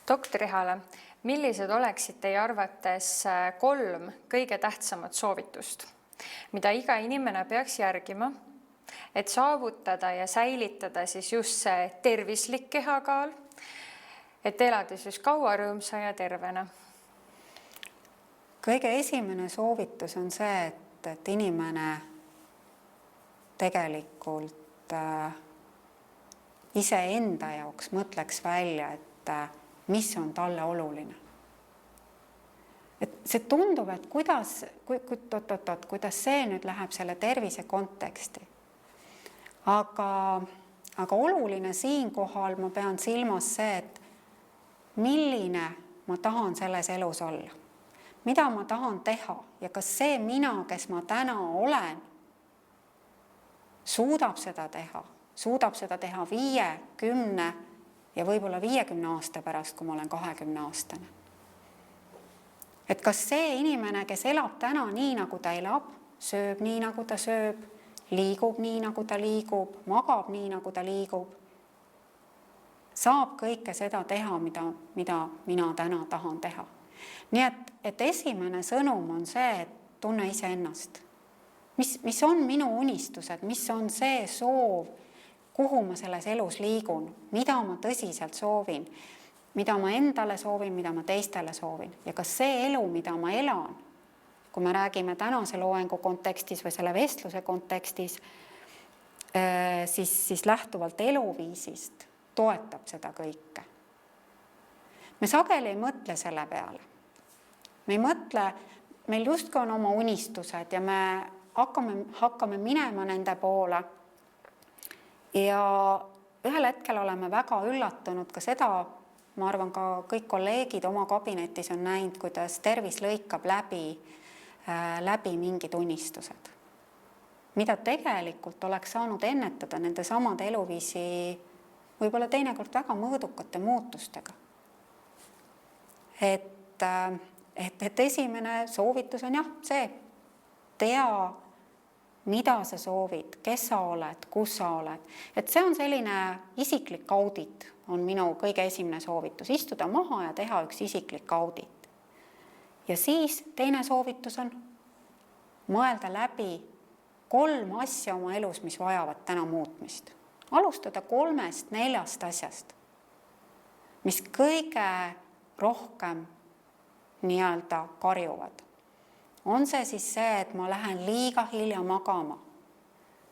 Doktor Ehala, millised oleksid teie arvates 3 kõige tähtsamat soovitust, mida iga inimene peaks järgima, et saavutada ja säilitada siis just see tervislik kehakaal, et elada siis kaua rõõmsa ja tervena? Kõige esimene soovitus on see, et inimene tegelikult iseenda jaoks mõtleks välja, et mis on talle oluline. Et see tundub, et kuidas see nüüd läheb selle tervise konteksti. Aga oluline siinkohal ma pean silmas see, et milline ma tahan selles elus olla. Mida ma tahan teha ja kas see mina, kes ma täna olen, suudab seda teha 5, 10 ja võib-olla 50 aasta pärast, kui ma olen 20-aastane. Et kas see inimene, kes elab täna nii, nagu ta elab, sööb nii, nagu ta sööb, liigub nii, nagu ta liigub, magab nii, nagu ta liigub, saab kõike seda teha, mida mina täna tahan teha. Nii et esimene sõnum on see, et tunne iseennast. Mis on minu unistused, mis on see soov, kuhu ma selles elus liigun, mida ma tõsiselt soovin, mida ma endale soovin, mida ma teistele soovin. Ja kas see elu, mida ma elan, kui me räägime tänase loengu kontekstis või selle vestluse kontekstis, siis lähtuvalt eluviisist toetab seda kõike. Me sageli ei mõtle selle peale. Me ei mõtle, meil justkui on oma unistused ja me hakkame minema nende poole. Ja ühel hetkel oleme väga üllatunud ka seda, ma arvan ka kõik kolleegid oma kabinetis on näinud, kuidas tervis lõikab läbi mingid unistused. Mida tegelikult oleks saanud ennetada nende samade eluviisi võib-olla teinekord väga mõõdukate muutustega. Et esimene soovitus on see, tea, mida sa soovid, kes sa oled, kus sa oled. Et see on selline isiklik audit, on minu kõige esimene soovitus. Istuda maha ja teha üks isiklik audit. Ja siis teine soovitus on mõelda läbi 3 asja oma elus, mis vajavad täna muutmist. Alustada 3-4 asjast, mis kõige rohkem nii-öelda karjuvad. On see siis see, et ma lähen liiga hilja magama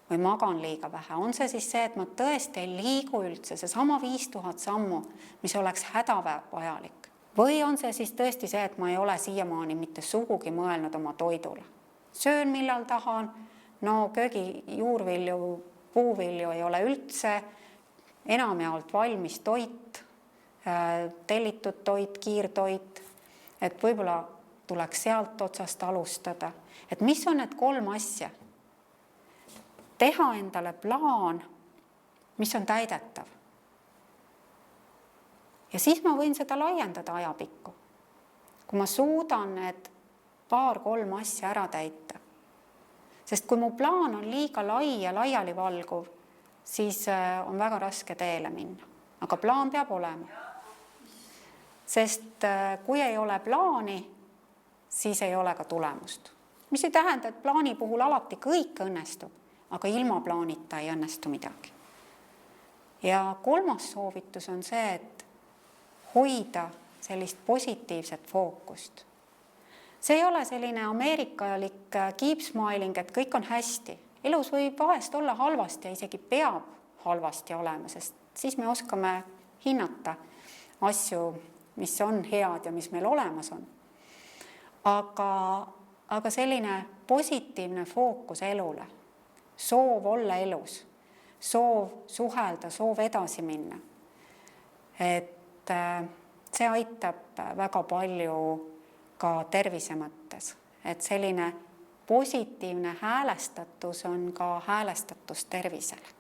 või magan liiga vähe. On see siis see, et ma tõesti ei liigu üldse, see sama 5000 sammu, mis oleks hädavajalik. Või on see siis tõesti see, et ma ei ole siiamaani mitte sugugi mõelnud oma toidule. Söön millal tahan, no köögi juurvilju, puuvilju ei ole üldse, enamjaolt valmis toit, tellitud toit, kiirtoit, et võib-olla tuleks sealt otsast alustada. Et mis on need 3 asja? Teha endale plaan, mis on täidetav. Ja siis ma võin seda laiendada ajapikku. Kui ma suudan need 2-3 asja ära täita. Sest kui mu plaan on liiga lai ja laialivalguv, siis on väga raske teele minna. Aga plaan peab olema. Sest kui ei ole plaani, siis ei ole ka tulemust. Mis ei tähenda, et plaani puhul alati kõik õnnestub, aga ilma plaanita ei õnnestu midagi. Ja 3. soovitus on see, et hoida sellist positiivset fookust. See ei ole selline ameerikalik keep smiling, et kõik on hästi. Elus võib vahest olla halvasti ja isegi peab halvasti olema, sest siis me oskame hinnata asju, mis on head ja mis meil olemas on. Aga selline positiivne fookus elule, soov olla elus, soov suhelda, soov edasi minna. Et see aitab väga palju ka tervise mõttes. Et selline positiivne häälestatus on ka häälestatus tervisele.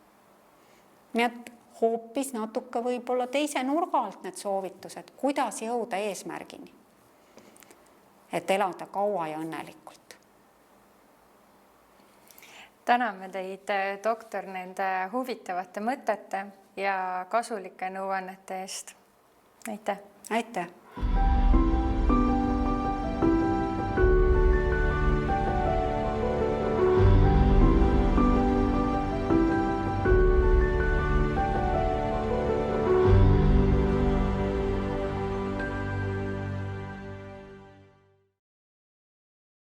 Nii et hoopis natuke võib-olla teise nurga alt need soovitused, kuidas jõuda eesmärgini. Et elada kaua ja õnnelikult. Täname teid, doktor, nende huvitavate mõtete ja kasulike nõuannete eest. aitäh! aitäh!